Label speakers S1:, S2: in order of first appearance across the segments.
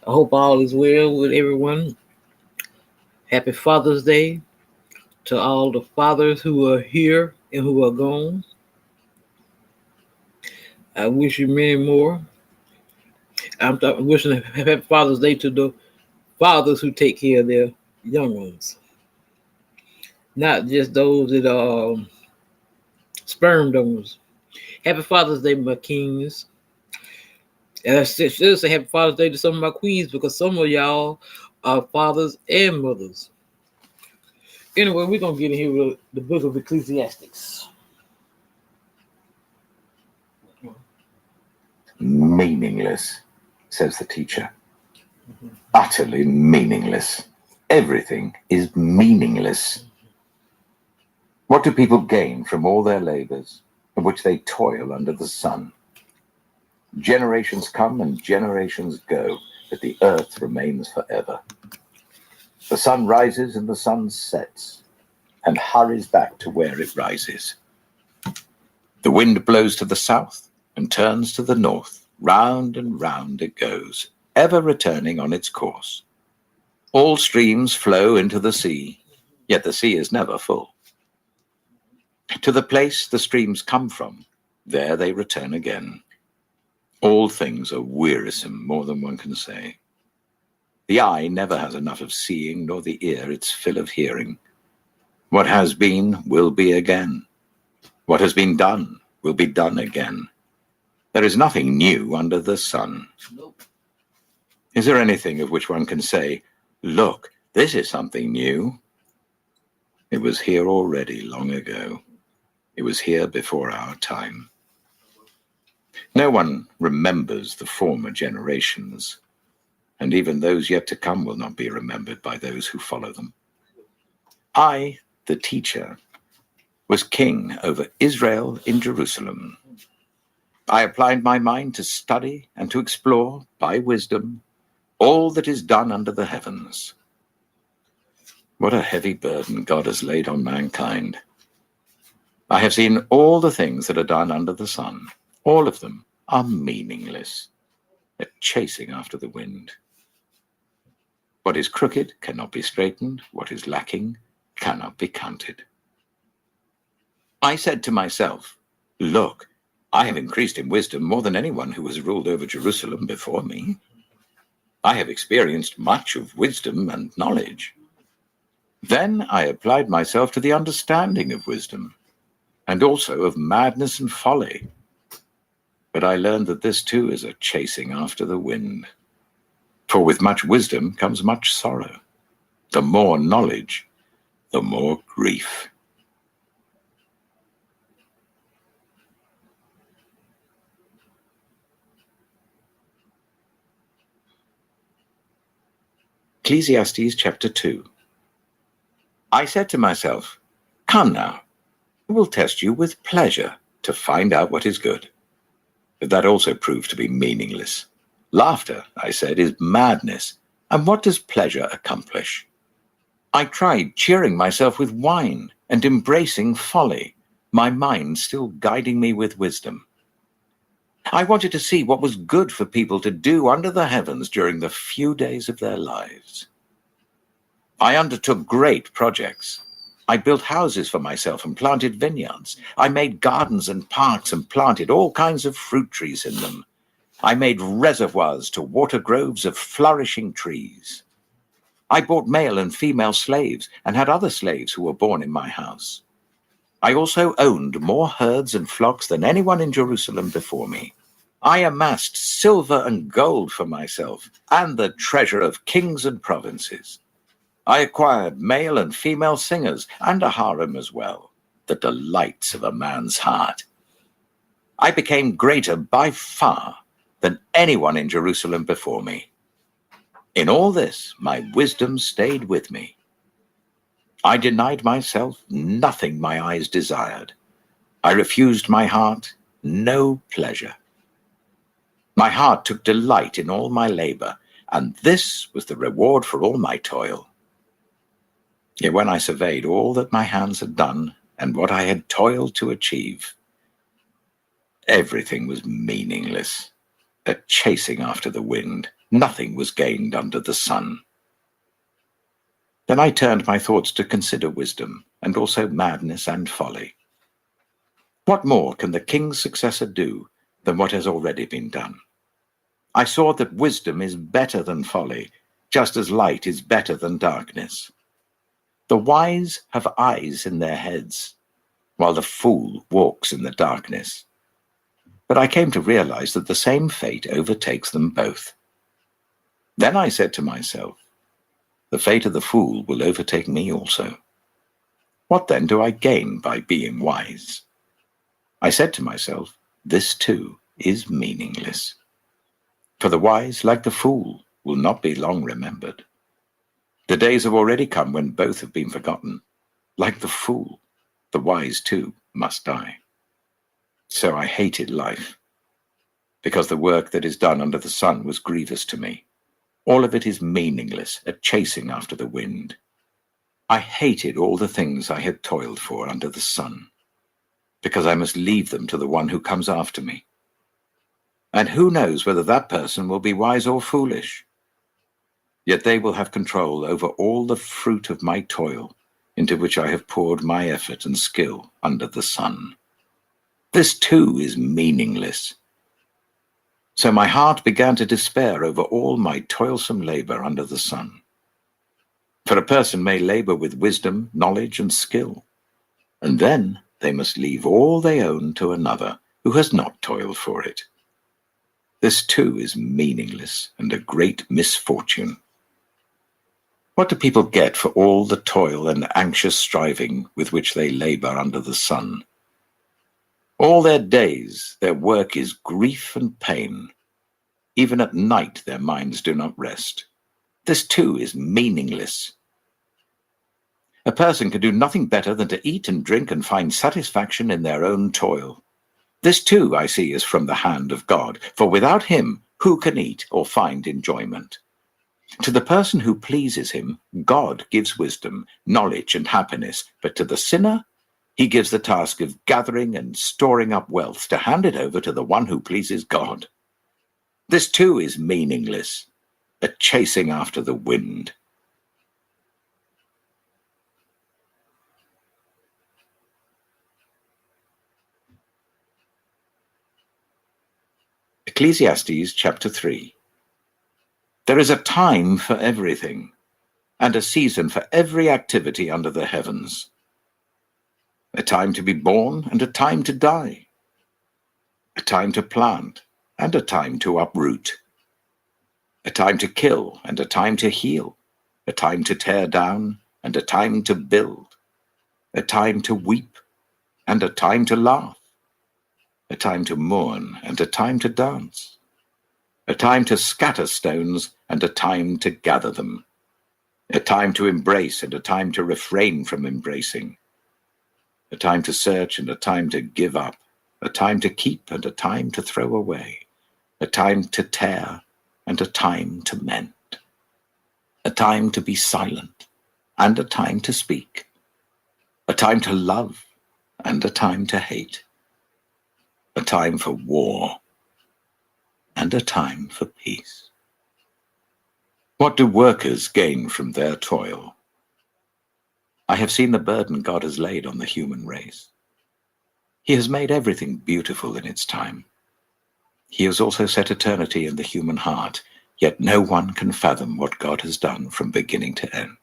S1: I hope all is well with everyone. Happy Father's Day to all the fathers who are here and who are gone. I wish you many more. Wishing a happy Father's Day to the fathers who take care of their young ones, not just those that are sperm donors. Happy Father's Day, my kings. And I should say Happy Father's Day to some of my queens because some of y'all are fathers and mothers. Anyway, we're going to get in here with the book of Ecclesiastes.
S2: Meaningless, says the teacher. Utterly meaningless. Everything is meaningless. What do people gain from all their labors, of which they toil under the sun? Generations come and generations go, but the earth remains forever. The sun rises and the sun sets, and hurries back to where it rises. The wind blows to the south and turns to the north. Round and round it goes, ever returning on its course. All streams flow into the sea, yet the sea is never full. To the place the streams come from, there they return again. All things are wearisome, more than one can say. The eye never has enough of seeing, nor the ear its fill of hearing. What has been will be again. What has been done will be done again. There is nothing new under the sun.
S1: Nope.
S2: Is there anything of which one can say, "Look, this is something new"? It was here already long ago. It was here before our time. No one remembers the former generations, and even those yet to come will not be remembered by those who follow them. I, the teacher, was king over Israel in Jerusalem. I applied my mind to study and to explore, by wisdom, all that is done under the heavens. What a heavy burden God has laid on mankind. I have seen all the things that are done under the sun. All of them are meaningless. They're chasing after the wind. What is crooked cannot be straightened. What is lacking cannot be counted. I said to myself, "Look, I have increased in wisdom more than anyone who has ruled over Jerusalem before me. I have experienced much of wisdom and knowledge." Then I applied myself to the understanding of wisdom, and also of madness and folly. But I learned that this too is a chasing after the wind. For with much wisdom comes much sorrow. The more knowledge, the more grief. Ecclesiastes chapter 2. I said to myself, "Come now, I will test you with pleasure to find out what is good." But that also proved to be meaningless. Laughter, I said, is madness. And what does pleasure accomplish? I tried cheering myself with wine and embracing folly, my mind still guiding me with wisdom. I wanted to see what was good for people to do under the heavens during the few days of their lives. I undertook great projects. I built houses for myself and planted vineyards. I made gardens and parks and planted all kinds of fruit trees in them. I made reservoirs to water groves of flourishing trees. I bought male and female slaves and had other slaves who were born in my house. I also owned more herds and flocks than anyone in Jerusalem before me. I amassed silver and gold for myself and the treasure of kings and provinces. I acquired male and female singers and a harem as well, the delights of a man's heart. I became greater by far than anyone in Jerusalem before me. In all this, my wisdom stayed with me. I denied myself nothing my eyes desired. I refused my heart no pleasure. My heart took delight in all my labor, and this was the reward for all my toil. Yet when I surveyed all that my hands had done and what I had toiled to achieve, everything was meaningless, a chasing after the wind. Nothing was gained under the sun. Then I turned my thoughts to consider wisdom, and also madness and folly. What more can the king's successor do than what has already been done? I saw that wisdom is better than folly, just as light is better than darkness. The wise have eyes in their heads, while the fool walks in the darkness. But I came to realize that the same fate overtakes them both. Then I said to myself, the fate of the fool will overtake me also. What then do I gain by being wise? I said to myself, this too is meaningless. For the wise, like the fool, will not be long remembered. The days have already come when both have been forgotten. Like the fool, the wise too must die. So I hated life, because the work that is done under the sun was grievous to me. All of it is meaningless, a chasing after the wind. I hated all the things I had toiled for under the sun, because I must leave them to the one who comes after me. And who knows whether that person will be wise or foolish? Yet they will have control over all the fruit of my toil, into which I have poured my effort and skill under the sun. This too is meaningless. So my heart began to despair over all my toilsome labor under the sun. For a person may labor with wisdom, knowledge, and skill, and then they must leave all they own to another who has not toiled for it. This too is meaningless and a great misfortune. What do people get for all the toil and anxious striving with which they labor under the sun? All their days, their work is grief and pain. Even at night, their minds do not rest. This too is meaningless. A person can do nothing better than to eat and drink and find satisfaction in their own toil. This too, I see, is from the hand of God, for without him, who can eat or find enjoyment? To the person who pleases him, God gives wisdom, knowledge, and happiness, but to the sinner, he gives the task of gathering and storing up wealth to hand it over to the one who pleases God. This too is meaningless, a chasing after the wind. Ecclesiastes chapter 3. There is a time for everything, and a season for every activity under the heavens. A time to be born and a time to die. A time to plant and a time to uproot. A time to kill and a time to heal. A time to tear down and a time to build. A time to weep and a time to laugh. A time to mourn and a time to dance. A time to scatter stones and a time to gather them. A time to embrace and a time to refrain from embracing. A time to search and a time to give up. A time to keep and a time to throw away. A time to tear and a time to mend. A time to be silent and a time to speak. A time to love and a time to hate. A time for war and a time for peace. What do workers gain from their toil? I have seen the burden God has laid on the human race. He has made everything beautiful in its time. He has also set eternity in the human heart, yet no one can fathom what God has done from beginning to end.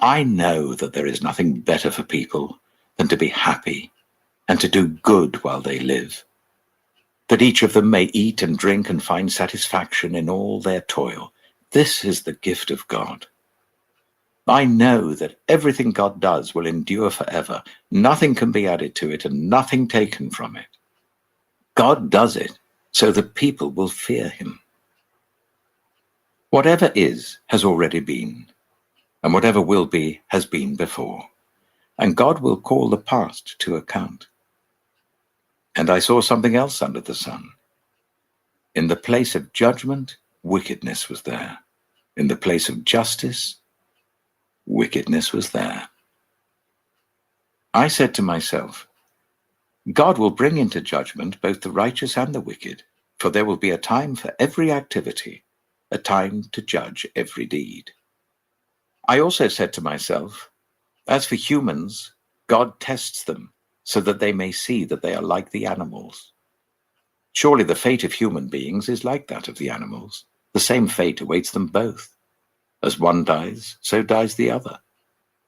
S2: I know that there is nothing better for people than to be happy and to do good while they live, that each of them may eat and drink and find satisfaction in all their toil. This is the gift of God. I know that everything God does will endure forever. Nothing can be added to it and nothing taken from it. God does it so that people will fear him. Whatever is has already been, and whatever will be has been before, and God will call the past to account. And I saw something else under the sun. In the place of judgment, wickedness was there. In the place of justice, wickedness was there. I said to myself, God will bring into judgment both the righteous and the wicked, For there will be a time for every activity, a time to judge every deed. I also said to myself, as for humans, God tests them so that they may see that they are like the animals. Surely the fate of human beings is like that of the animals. The same fate awaits them both. As one dies, so dies the other.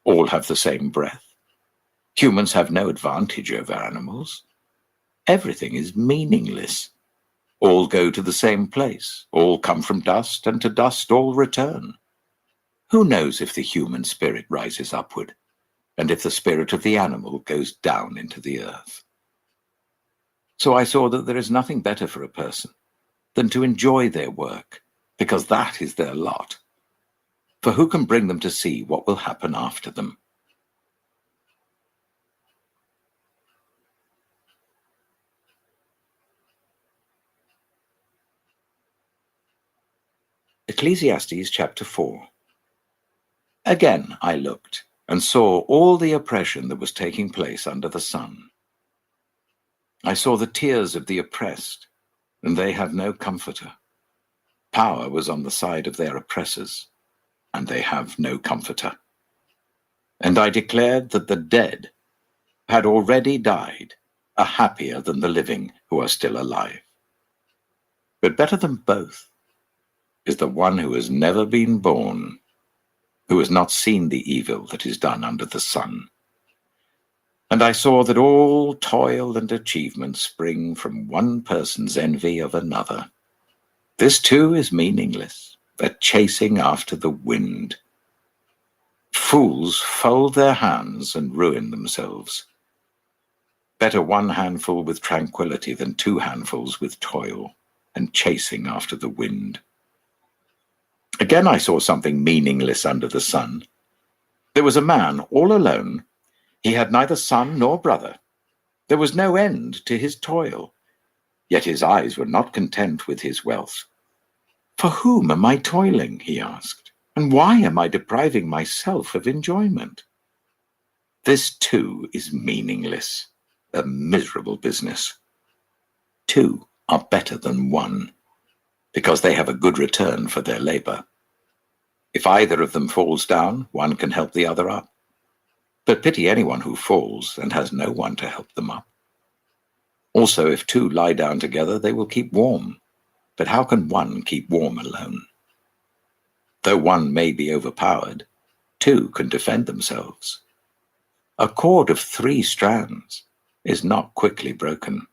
S2: All have the same breath. Humans have no advantage over animals. Everything is meaningless. All go to the same place. All come from dust, and to dust all return. Who knows if the human spirit rises upward, and if the spirit of the animal goes down into the earth? So I saw that there is nothing better for a person than to enjoy their work, because that is their lot. For who can bring them to see what will happen after them? Ecclesiastes chapter 4. Again I looked, and saw all the oppression that was taking place under the sun. I saw the tears of the oppressed, and they have no comforter. Power was on the side of their oppressors, and they have no comforter. And I declared that the dead had already died, are happier than the living who are still alive. But better than both is the one who has never been born, who has not seen the evil that is done under the sun. And I saw that all toil and achievement spring from one person's envy of another. This too is meaningless, a chasing after the wind. Fools fold their hands and ruin themselves. Better one handful with tranquility than two handfuls with toil and chasing after the wind. Again I saw something meaningless under the sun. There was a man all alone. He had neither son nor brother. There was no end to his toil, yet his eyes were not content with his wealth. For whom am I toiling, he asked, and why am I depriving myself of enjoyment? This too is meaningless, a miserable business. Two are better than one, because they have a good return for their labor. If either of them falls down, one can help the other up. But pity anyone who falls and has no one to help them up. Also, if two lie down together, they will keep warm. But how can one keep warm alone? Though one may be overpowered, two can defend themselves. A cord of 3 strands is not quickly broken.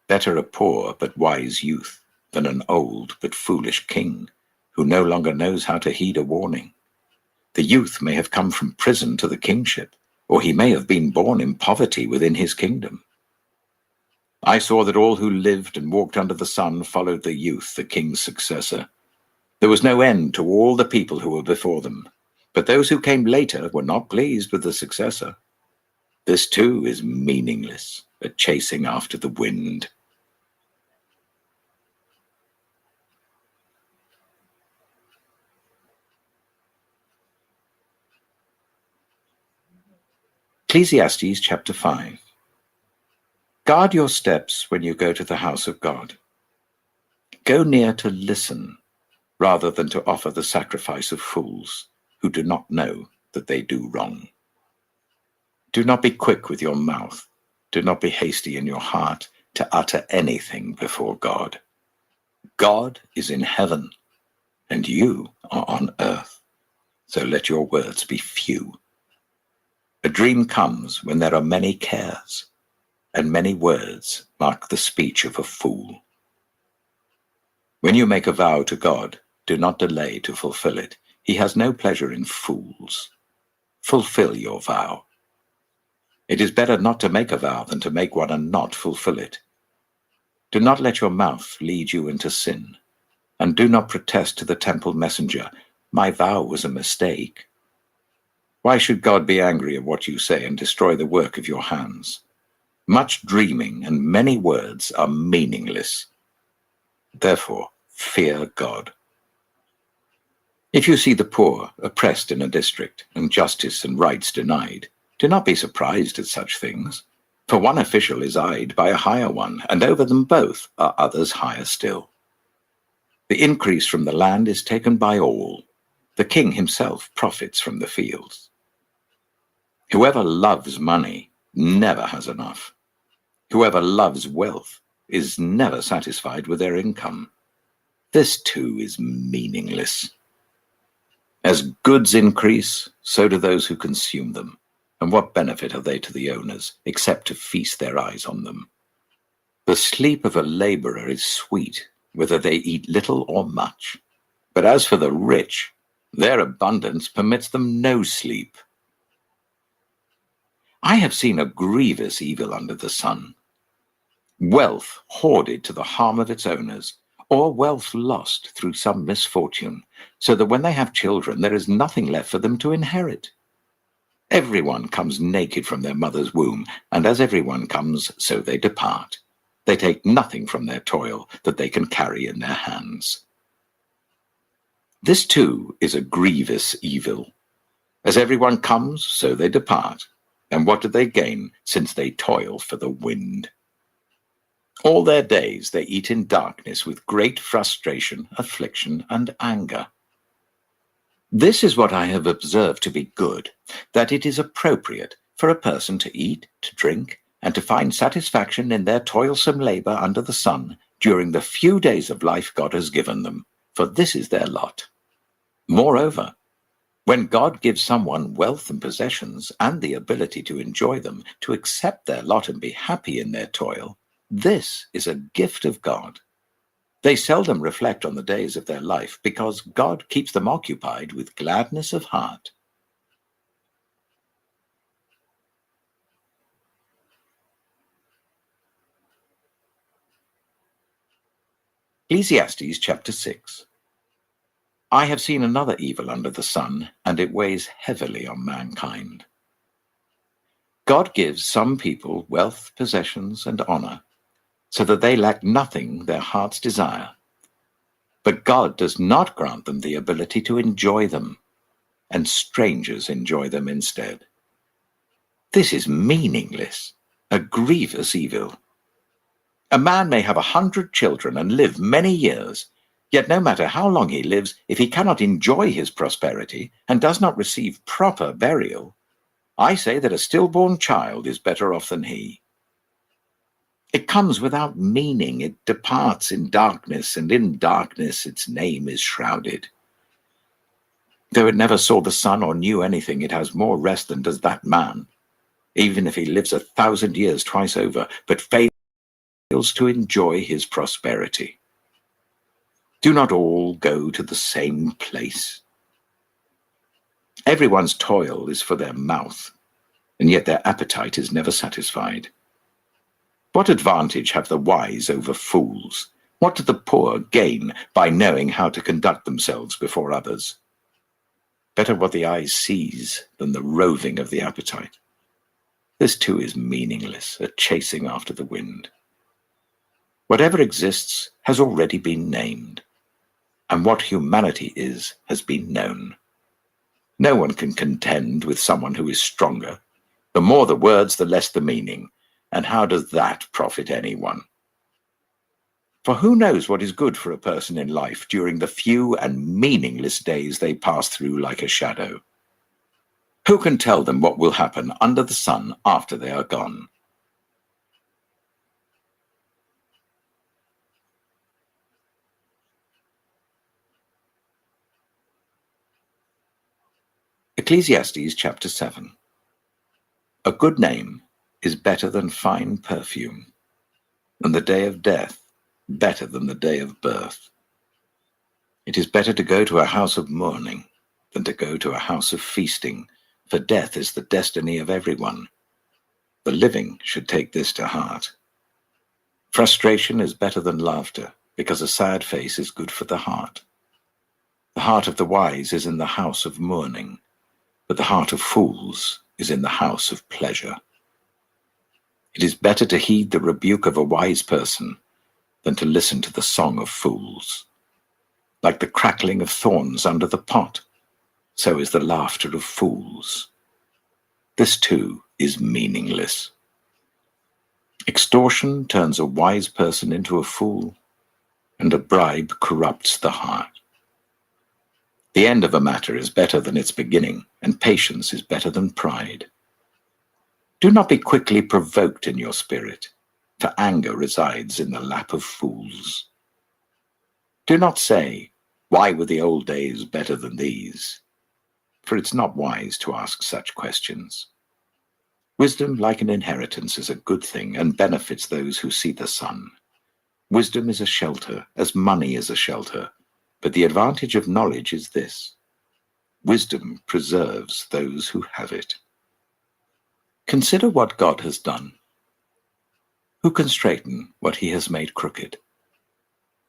S2: Better a poor but wise youth than an old but foolish king who no longer knows how to heed a warning. The youth may have come from prison to the kingship, or he may have been born in poverty within his kingdom. I saw that all who lived and walked under the sun followed the youth, the king's successor. There was no end to all the people who were before them, but those who came later were not pleased with the successor. This too is meaningless, a chasing after the wind. Ecclesiastes chapter 5. Guard your steps when you go to the house of God. Go near to listen, rather than to offer the sacrifice of fools who do not know that they do wrong. Do not be quick with your mouth. Do not be hasty in your heart to utter anything before God. God is in heaven, and you are on earth, so let your words be few. A dream comes when there are many cares, and many words mark the speech of a fool. When you make a vow to God, do not delay to fulfill it. He has no pleasure in fools. Fulfill your vow. It is better not to make a vow than to make one and not fulfill it. Do not let your mouth lead you into sin, and do not protest to the temple messenger, "My vow was a mistake." Why should God be angry at what you say and destroy the work of your hands? Much dreaming and many words are meaningless. Therefore, fear God. If you see the poor oppressed in a district and justice and rights denied, do not be surprised at such things, For one official is eyed by a higher one, and over them both are others higher still. The increase from the land is taken by all. The king himself profits from the fields. Whoever loves money never has enough. Whoever loves wealth is never satisfied with their income. This too is meaningless. As goods increase, so do those who consume them. And what benefit are they to the owners, except to feast their eyes on them? The sleep of a laborer is sweet, whether they eat little or much. But as for the rich, their abundance permits them no sleep. I have seen a grievous evil under the sun. Wealth hoarded to the harm of its owners, or wealth lost through some misfortune, so that when they have children, there is nothing left for them to inherit. Everyone comes naked from their mother's womb, and as everyone comes, so they depart. They take nothing from their toil that they can carry in their hands. This too is a grievous evil. As everyone comes, so they depart. And what do they gain, since they toil for the wind? All their days they eat in darkness with great frustration, affliction, and anger. This is what I have observed to be good, that it is appropriate for a person to eat, to drink, and to find satisfaction in their toilsome labor under the sun during the few days of life God has given them, for this is their lot. Moreover, when God gives someone wealth and possessions and the ability to enjoy them, to accept their lot and be happy in their toil, this is a gift of God. They seldom reflect on the days of their life because God keeps them occupied with gladness of heart. Ecclesiastes chapter 6. I have seen another evil under the sun, and it weighs heavily on mankind. God gives some people wealth, possessions, and honor, so that they lack nothing their hearts desire. But God does not grant them the ability to enjoy them, and strangers enjoy them instead. This is meaningless, a grievous evil. A man may have 100 children and live many years, yet no matter how long he lives, if he cannot enjoy his prosperity and does not receive proper burial, I say that a stillborn child is better off than he. It comes without meaning, it departs in darkness, and in darkness its name is shrouded. Though it never saw the sun or knew anything, it has more rest than does that man, even if he lives 1,000 years twice over, but fails to enjoy his prosperity. Do not all go to the same place? Everyone's toil is for their mouth, and yet their appetite is never satisfied. What advantage have the wise over fools? What do the poor gain by knowing how to conduct themselves before others? Better what the eye sees than the roving of the appetite. This too is meaningless, a chasing after the wind. Whatever exists has already been named, and what humanity is has been known. No one can contend with someone who is stronger. The more the words, the less the meaning. And how does that profit anyone? For who knows what is good for a person in life during the few and meaningless days they pass through like a shadow? Who can tell them what will happen under the sun after they are gone? Ecclesiastes chapter 7. A good name is better than fine perfume, and the day of death better than the day of birth. It is better to go to a house of mourning than to go to a house of feasting, for death is the destiny of everyone. The living should take this to heart. Frustration is better than laughter, because a sad face is good for the heart. The heart of the wise is in the house of mourning, but the heart of fools is in the house of pleasure. It is better to heed the rebuke of a wise person than to listen to the song of fools. Like the crackling of thorns under the pot, so is the laughter of fools. This too is meaningless. Extortion turns a wise person into a fool, and a bribe corrupts the heart. The end of a matter is better than its beginning, and patience is better than pride. Do not be quickly provoked in your spirit, for anger resides in the lap of fools. Do not say, "Why were the old days better than these?" For it's not wise to ask such questions. Wisdom, like an inheritance, is a good thing and benefits those who see the sun. Wisdom is a shelter, as money is a shelter, but the advantage of knowledge is this: wisdom preserves those who have it. Consider what God has done. Who can straighten what he has made crooked?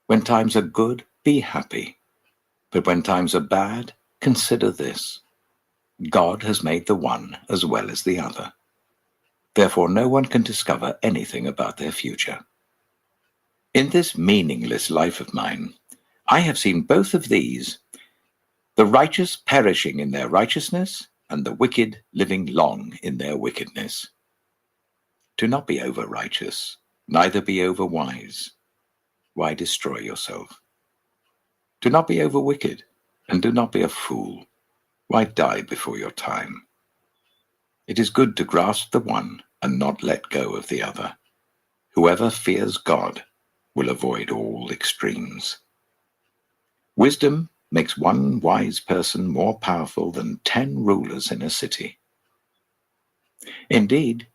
S2: When times are good, be happy. But when times are bad, consider this: God has made the one as well as the other. Therefore, no one can discover anything about their future. In this meaningless life of mine, I have seen both of these, the righteous perishing in their righteousness, and the wicked living long in their wickedness. Do not be over-righteous, neither be over-wise. Why destroy yourself? Do not be over-wicked, and do not be a fool. Why die before your time? It is good to grasp the one and not let go of the other. Whoever fears God will avoid all extremes. Wisdom makes one wise person more powerful than 10 rulers in a city. Indeed,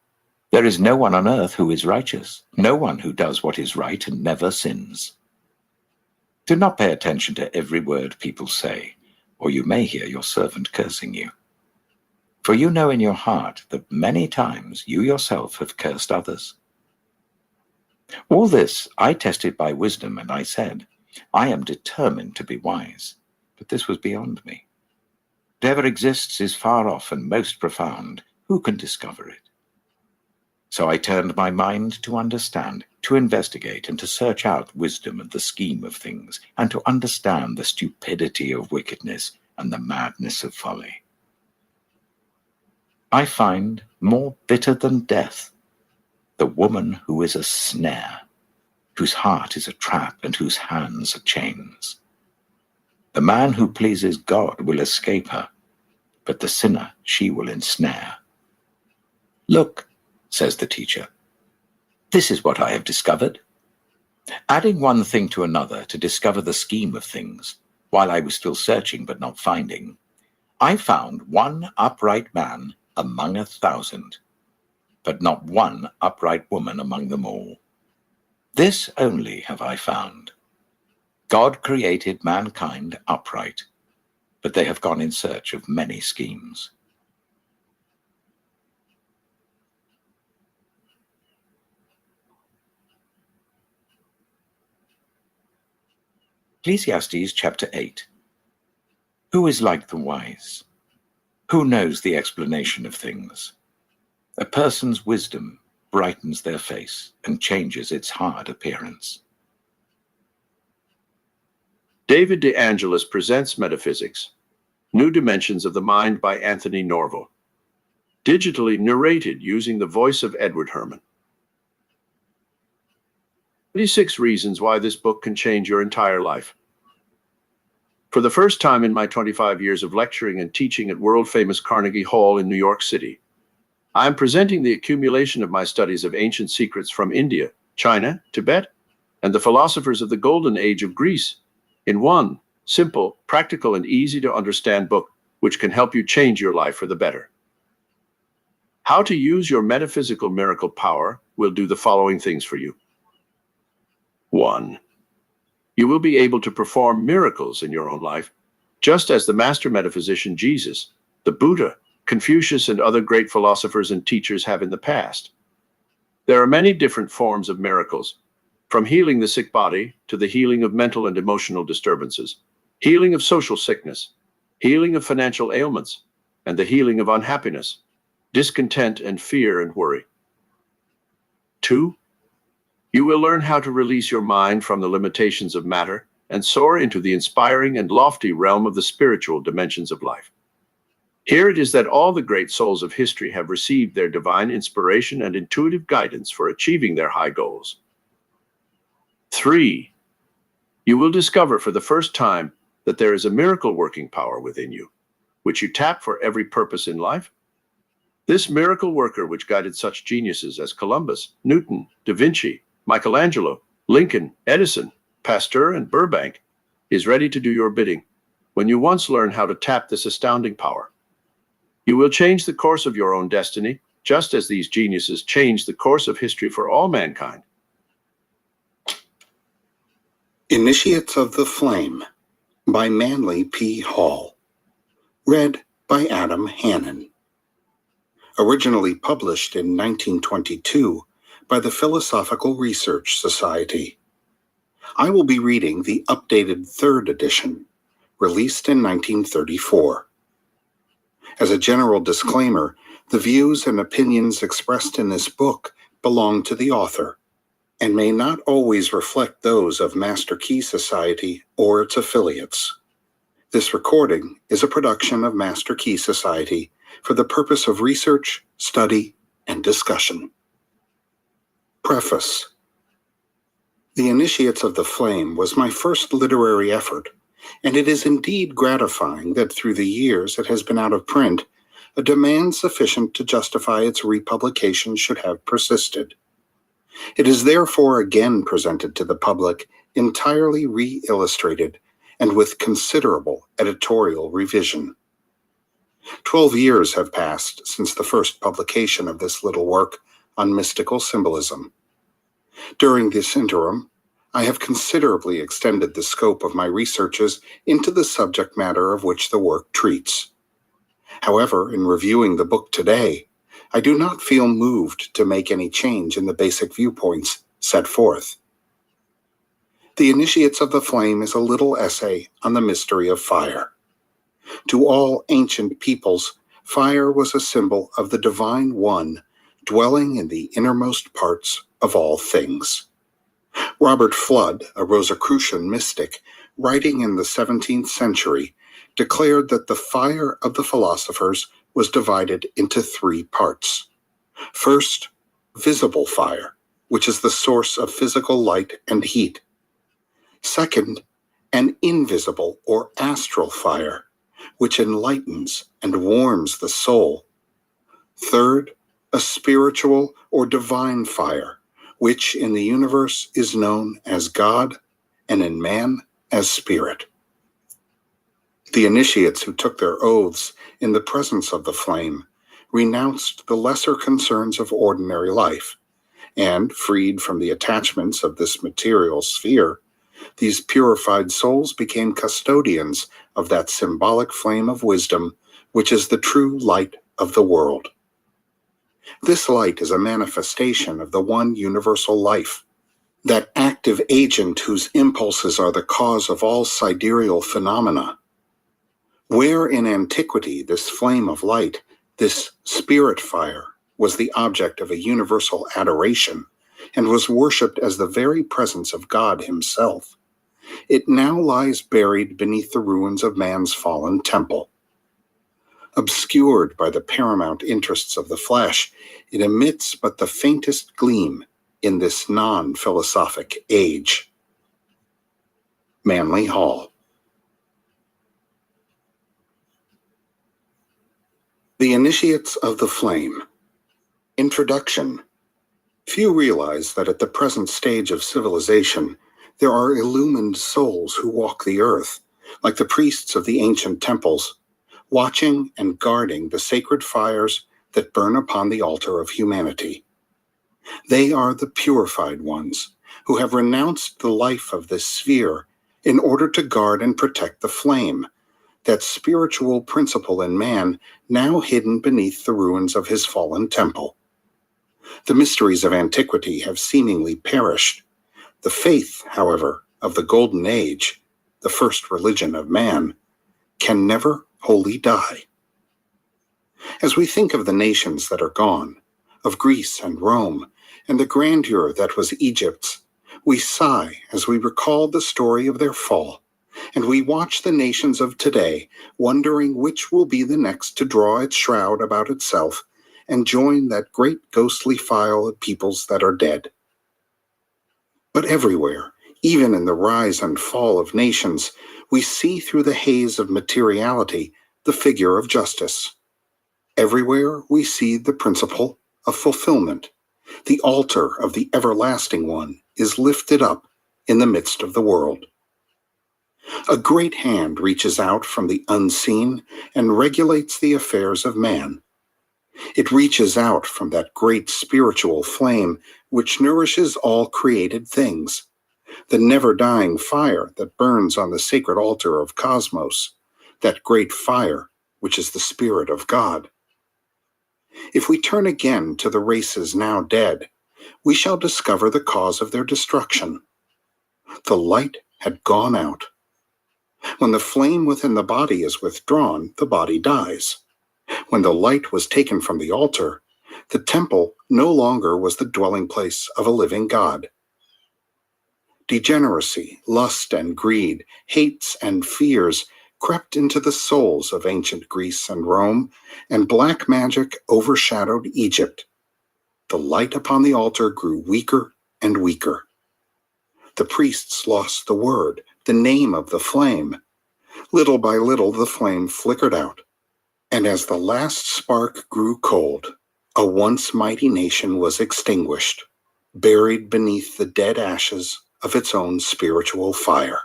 S2: there is no one on earth who is righteous, no one who does what is right and never sins. Do not pay attention to every word people say, or you may hear your servant cursing you. For you know in your heart that many times you yourself have cursed others. All this I tested by wisdom, and I said, I am determined to be wise, but this was beyond me. Whatever exists is far off and most profound. Who can discover it? So I turned my mind to understand, to investigate, and to search out wisdom and the scheme of things, and to understand the stupidity of wickedness and the madness of folly. I find more bitter than death the woman who is a snare, whose heart is a trap, and whose hands are chains. The man who pleases God will escape her, but the sinner she will ensnare. Look, says the teacher, this is what I have discovered. Adding one thing to another to discover the scheme of things, while I was still searching but not finding, I found one upright man among 1,000, but not one upright woman among them all. This only have I found: God created mankind upright, but they have gone in search of many schemes. Ecclesiastes chapter 8. Who is like the wise? Who knows the explanation of things? A person's wisdom brightens their face and changes its hard appearance.
S3: David De Angelis presents Metaphysics, New Dimensions of the Mind by Anthony Norval. Digitally narrated using the voice of Edward Herman. 36 reasons why this book can change your entire life. For the first time in my 25 years of lecturing and teaching at world-famous Carnegie Hall in New York City, I am presenting the accumulation of my studies of ancient secrets from India, China, Tibet, and the philosophers of the Golden Age of Greece in one simple, practical, and easy-to-understand book which can help you change your life for the better. How to use your metaphysical miracle power will do the following things for you. 1. You will be able to perform miracles in your own life, just as the master metaphysician Jesus, the Buddha, Confucius, and other great philosophers and teachers have in the past. There are many different forms of miracles, from healing the sick body to the healing of mental and emotional disturbances, healing of social sickness, healing of financial ailments, and the healing of unhappiness, discontent, and fear and worry. 2. You will learn how to release your mind from the limitations of matter and soar into the inspiring and lofty realm of the spiritual dimensions of life. Here it is that all the great souls of history have received their divine inspiration and intuitive guidance for achieving their high goals. 3. You will discover for the first time that there is a miracle-working power within you, which you tap for every purpose in life. This miracle worker, which guided such geniuses as Columbus, Newton, Da Vinci, Michelangelo, Lincoln, Edison, Pasteur, and Burbank, is ready to do your bidding when you once learn how to tap this astounding power. You will change the course of your own destiny, just as these geniuses changed the course of history for all mankind.
S4: Initiates of the Flame by Manly P. Hall. Read by Adam Hannon. Originally published in 1922 by the Philosophical Research Society. I will be reading the updated 3rd edition, released in 1934. As a general disclaimer, the views and opinions expressed in this book belong to the author and may not always reflect those of Master Key Society or its affiliates. This recording is a production of Master Key Society for the purpose of research, study, and discussion. Preface. The Initiates of the Flame was my first literary effort, and it is indeed gratifying that through the years it has been out of print, a demand sufficient to justify its republication should have persisted. It is therefore again presented to the public entirely re-illustrated and with considerable editorial revision. 12 years have passed since the first publication of this little work on mystical symbolism. During this interim, I have considerably extended the scope of my researches into the subject matter of which the work treats. However, in reviewing the book today, I do not feel moved to make any change in the basic viewpoints set forth. The Initiates of the Flame is a little essay on the mystery of fire. To all ancient peoples, fire was a symbol of the Divine One dwelling in the innermost parts of all things. Robert Flood, a Rosicrucian mystic, writing in the 17th century, declared that the fire of the philosophers was divided into 3 parts. First, visible fire, which is the source of physical light and heat. Second, an invisible or astral fire, which enlightens and warms the soul. Third, a spiritual or divine fire, which in the universe is known as God and in man as spirit. The initiates who took their oaths in the presence of the flame renounced the lesser concerns of ordinary life, and, freed from the attachments of this material sphere, these purified souls became custodians of that symbolic flame of wisdom, which is the true light of the world. This light is a manifestation of the one universal life, that active agent whose impulses are the cause of all sidereal phenomena. Where in antiquity this flame of light, this spirit fire, was the object of a universal adoration and was worshipped as the very presence of God himself, it now lies buried beneath the ruins of man's fallen temple. Obscured by the paramount interests of the flesh, it emits but the faintest gleam in this non-philosophic age. Manly Hall. The Initiates of the Flame. Introduction. Few realize that at the present stage of civilization, there are illumined souls who walk the earth, like the priests of the ancient temples, watching and guarding the sacred fires that burn upon the altar of humanity. They are the purified ones who have renounced the life of this sphere in order to guard and protect the flame, that spiritual principle in man now hidden beneath the ruins of his fallen temple. The mysteries of antiquity have seemingly perished. The faith, however, of the Golden Age, the first religion of man, can never wholly die. As we think of the nations that are gone, of Greece and Rome, and the grandeur that was Egypt's, we sigh as we recall the story of their fall, And we watch the nations of today, wondering which will be the next to draw its shroud about itself and join that great ghostly file of peoples that are dead. But everywhere, even in the rise and fall of nations, we see through the haze of materiality the figure of justice. Everywhere we see the principle of fulfillment. The altar of the everlasting one is lifted up in the midst of the world. A great hand reaches out from the unseen and regulates the affairs of man. It reaches out from that great spiritual flame which nourishes all created things, the never-dying fire that burns on the sacred altar of cosmos, that great fire which is the Spirit of God. If we turn again to the races now dead, we shall discover the cause of their destruction. The light had gone out. When the flame within the body is withdrawn, the body dies. When the light was taken from the altar, the temple no longer was the dwelling place of a living God. Degeneracy, lust and greed, hates and fears crept into the souls of ancient Greece and Rome, and black magic overshadowed Egypt. The light upon the altar grew weaker and weaker. The priests lost the word, the name of the flame. Little by little the flame flickered out, and as the last spark grew cold, a once mighty nation was extinguished, buried beneath the dead ashes of its own spiritual fire.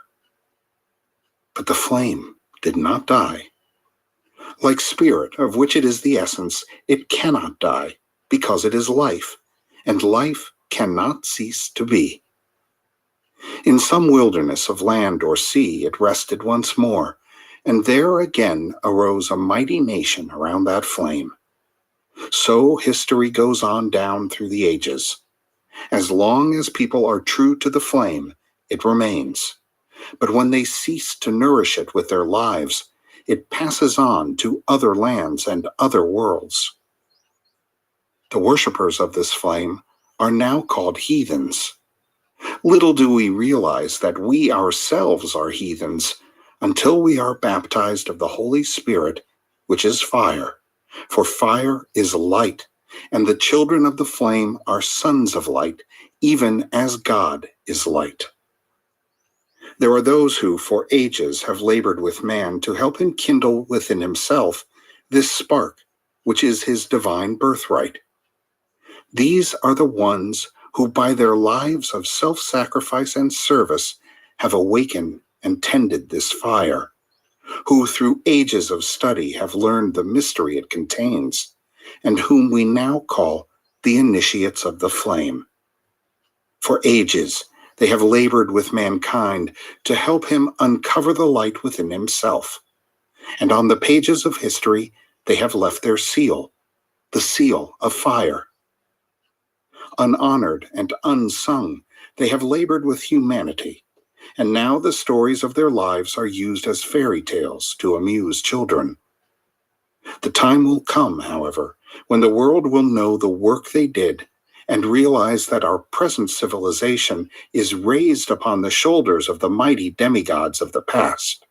S4: But the flame did not die. Like spirit, of which it is the essence, it cannot die, because it is life, and life cannot cease to be. In some wilderness of land or sea it rested once more, and there again arose a mighty nation around that flame. So history goes on down through the ages. As long as people are true to the flame, it remains. But when they cease to nourish it with their lives, it passes on to other lands and other worlds. The worshippers of this flame are now called heathens. Little do we realize that we ourselves are heathens until we are baptized of the Holy Spirit, which is fire. For fire is light, and the children of the flame are sons of light, even as God is light. There are those who, for ages, have labored with man to help him kindle within himself this spark, which is his divine birthright. These are the ones who, by their lives of self-sacrifice and service, have awakened and tended this fire, who through ages of study have learned the mystery it contains, and whom we now call the initiates of the flame. For ages, they have labored with mankind to help him uncover the light within himself. And on the pages of history, they have left their seal, the seal of fire. Unhonored and unsung, they have labored with humanity, and now the stories of their lives are used as fairy tales to amuse children. The time will come, however, when the world will know the work they did and realize that our present civilization is raised upon the shoulders of the mighty demigods of the past.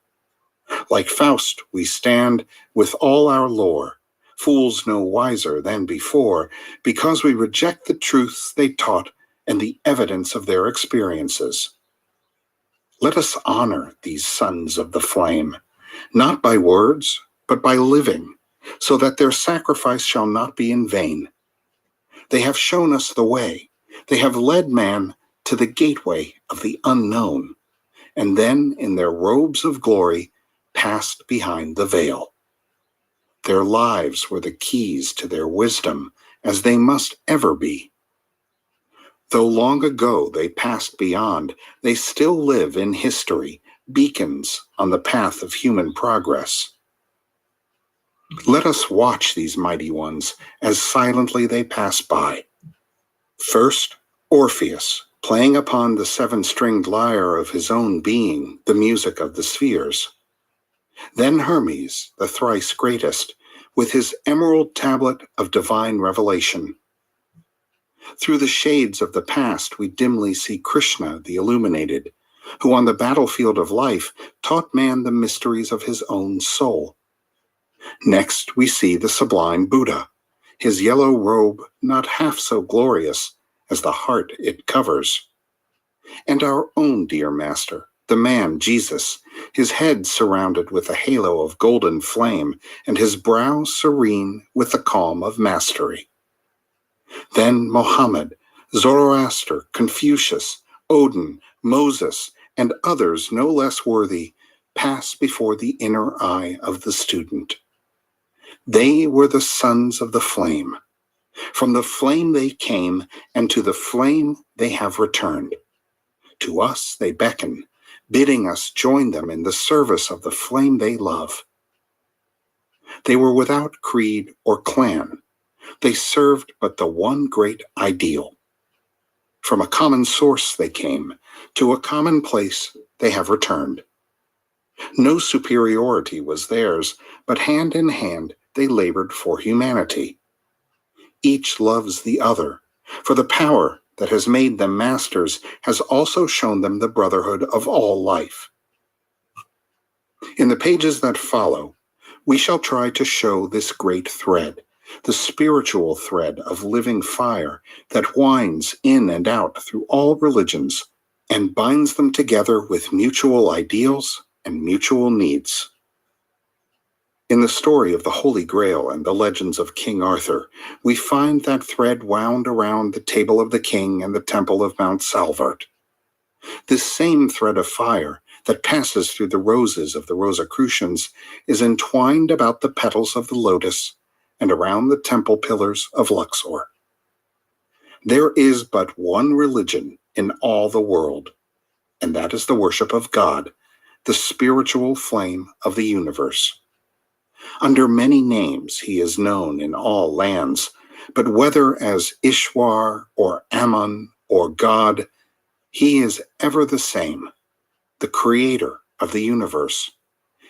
S4: Like Faust, we stand with all our lore, fools no wiser than before, because we reject the truths they taught and the evidence of their experiences. Let us honor these sons of the flame, not by words, but by living, so that their sacrifice shall not be in vain. They have shown us the way. They have led man to the gateway of the unknown, and then in their robes of glory passed behind the veil. Their lives were the keys to their wisdom, as they must ever be. Though long ago they passed beyond, they still live in history, beacons on the path of human progress. Let us watch these mighty ones as silently they pass by. First, Orpheus, playing upon the seven-stringed lyre of his own being, the music of the spheres. Then Hermes, the thrice greatest, with his emerald tablet of divine revelation. Through the shades of the past, we dimly see Krishna, the illuminated, who on the battlefield of life taught man the mysteries of his own soul. Next, we see the sublime Buddha, his yellow robe not half so glorious as the heart it covers. And our own dear master, the man Jesus, his head surrounded with a halo of golden flame, and his brow serene with the calm of mastery. Then Mohammed, Zoroaster, Confucius, Odin, Moses, and others no less worthy pass before the inner eye of the student. They were the sons of the flame. From the flame they came, and to the flame they have returned. To us they beckon, bidding us join them in the service of the flame they love. They were without creed or clan. They served but the one great ideal. From a common source they came, to a common place they have returned. No superiority was theirs, but hand in hand they labored for humanity. Each loves the other, for the power that has made them masters has also shown them the brotherhood of all life. In the pages that follow, we shall try to show this great thread, the spiritual thread of living fire that winds in and out through all religions and binds them together with mutual ideals and mutual needs. In the story of the Holy Grail and the legends of King Arthur, we find that thread wound around the table of the king and the temple of Mount Salvart. This same thread of fire that passes through the roses of the Rosicrucians is entwined about the petals of the lotus and around the temple pillars of Luxor. There is but one religion in all the world, and that is the worship of God, the spiritual flame of the universe. Under many names he is known in all lands, but whether as Ishwar or Ammon or God, he is ever the same, the creator of the universe,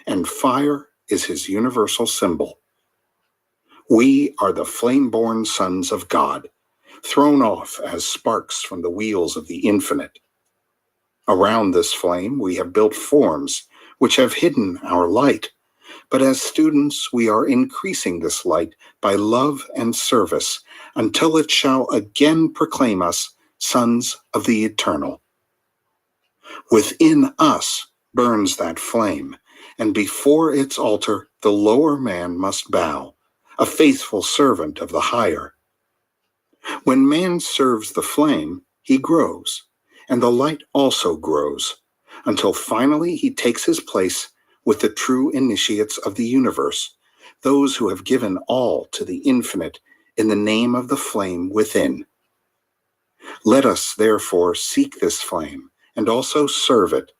S4: and fire is his universal symbol. We are the flame-born sons of God, thrown off as sparks from the wheels of the infinite. Around this flame we have built forms which have hidden our light, but as students we are increasing this light by love and service until it shall again proclaim us sons of the eternal. Within us burns that flame, and before its altar the lower man must bow, a faithful servant of the higher. When man serves the flame, he grows, and the light also grows, until finally he takes his place with the true initiates of the universe, those who have given all to the infinite in the name of the flame within. Let us therefore seek this flame and also serve it,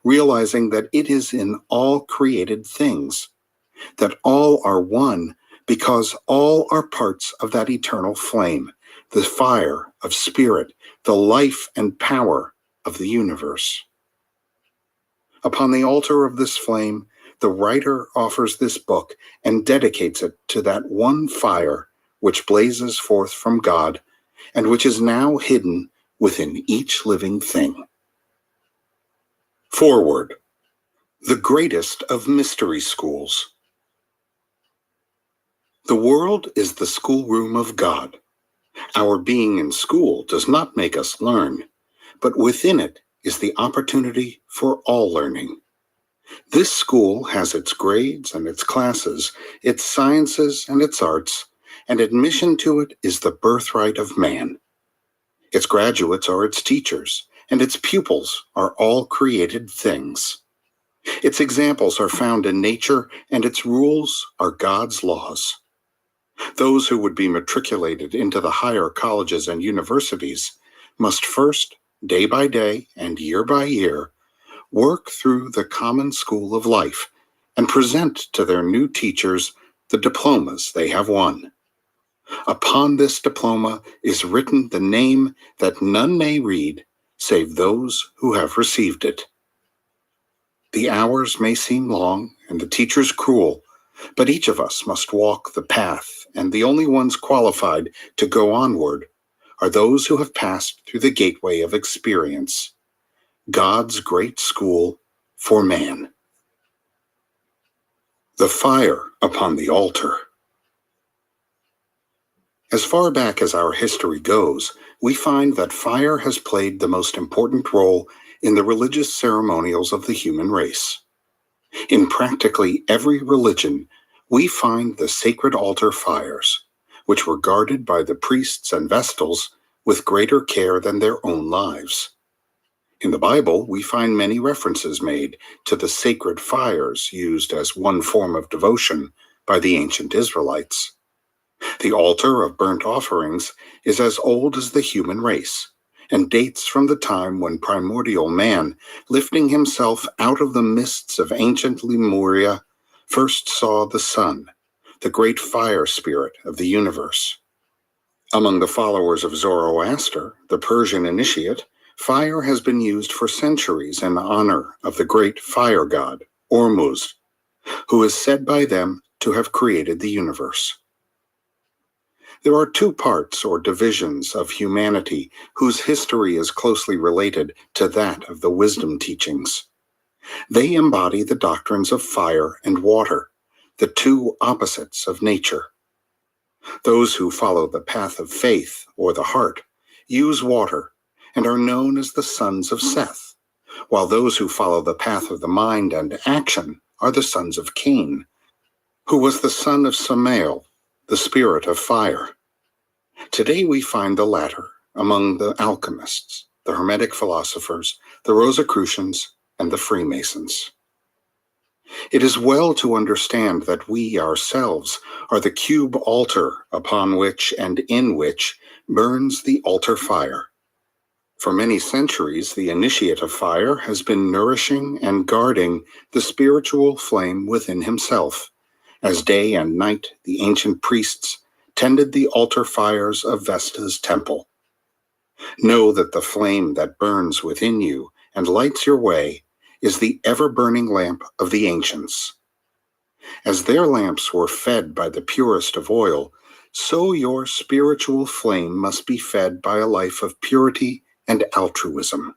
S4: realizing that it is in all created things, that all are one because all are parts of that eternal flame, the fire of spirit, the life and power of the universe. Upon the altar of this flame, the writer offers this book and dedicates it to that one fire which blazes forth from God and which is now hidden within each living thing. Forward. The greatest of mystery schools. The world is the schoolroom of God. Our being in school does not make us learn, but within it is the opportunity for all learning. This school has its grades and its classes, its sciences and its arts, and admission to it is the birthright of man. Its graduates are its teachers, and its pupils are all created things. Its examples are found in nature, and its rules are God's laws. Those who would be matriculated into the higher colleges and universities must first, day by day and year by year, work through the common school of life and present to their new teachers the diplomas they have won. Upon this diploma is written the name that none may read save those who have received it. The hours may seem long and the teachers cruel, but each of us must walk the path, and the only ones qualified to go onward are those who have passed through the gateway of experience. God's great school for man. The fire upon the altar. As far back as our history goes, we find that fire has played the most important role in the religious ceremonials of the human race. In practically every religion, we find the sacred altar fires, which were guarded by the priests and vestals with greater care than their own lives. In the Bible, we find many references made to the sacred fires used as one form of devotion by the ancient Israelites. The altar of burnt offerings is as old as the human race and dates from the time when primordial man, lifting himself out of the mists of ancient Lemuria, first saw the sun, the great fire spirit of the universe. Among the followers of Zoroaster, the Persian initiate, fire has been used for centuries in honor of the great fire god, Ormuzd, who is said by them to have created the universe. There are two parts or divisions of humanity whose history is closely related to that of the wisdom teachings. They embody the doctrines of fire and water, the two opposites of nature. Those who follow the path of faith or the heart use water and are known as the sons of Seth, while those who follow the path of the mind and action are the sons of Cain, who was the son of Samael, the spirit of fire. Today we find the latter among the alchemists, the Hermetic philosophers, the Rosicrucians, and the Freemasons. It is well to understand that we ourselves are the cube altar upon which and in which burns the altar fire. For many centuries, the initiate of fire has been nourishing and guarding the spiritual flame within himself, as day and night the ancient priests tended the altar fires of Vesta's temple. Know that the flame that burns within you and lights your way is the ever-burning lamp of the ancients. As their lamps were fed by the purest of oil, so your spiritual flame must be fed by a life of purity and altruism.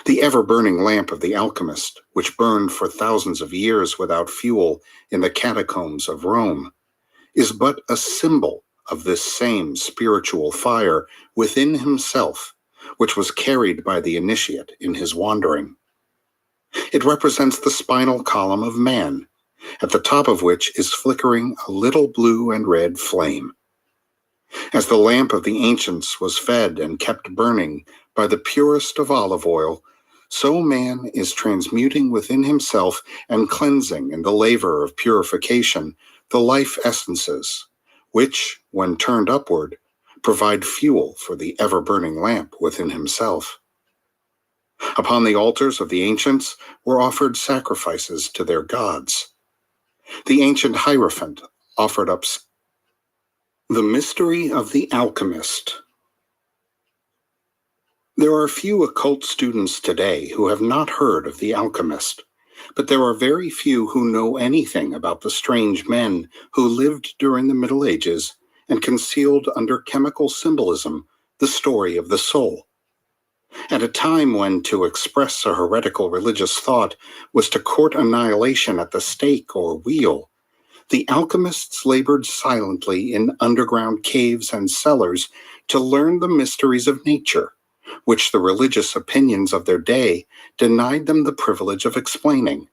S4: The ever-burning lamp of the alchemist, which burned for thousands of years without fuel in the catacombs of Rome, is but a symbol of this same spiritual fire within himself, which was carried by the initiate in his wandering. It represents the spinal column of man, at the top of which is flickering a little blue and red flame. As the lamp of the ancients was fed and kept burning by the purest of olive oil, so man is transmuting within himself and cleansing in the laver of purification the life essences, which, when turned upward, provide fuel for the ever-burning lamp within himself. Upon the altars of the ancients were offered sacrifices to their gods. The ancient Hierophant offered up the mystery of the alchemist. There are few occult students today who have not heard of the alchemist, but there are very few who know anything about the strange men who lived during the Middle Ages and concealed under chemical symbolism the story of the soul. At a time when to express a heretical religious thought was to court annihilation at the stake or wheel, the alchemists labored silently in underground caves and cellars to learn the mysteries of nature, which the religious opinions of their day denied them the privilege of explaining.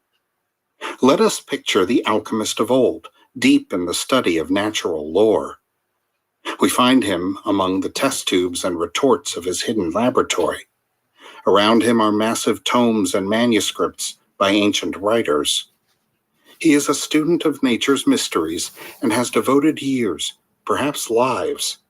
S4: Let us picture the alchemist of old, deep in the study of natural lore. We find him among the test tubes and retorts of his hidden laboratory. Around him are massive tomes and manuscripts by ancient writers. He is a student of nature's mysteries and has devoted years, perhaps lives,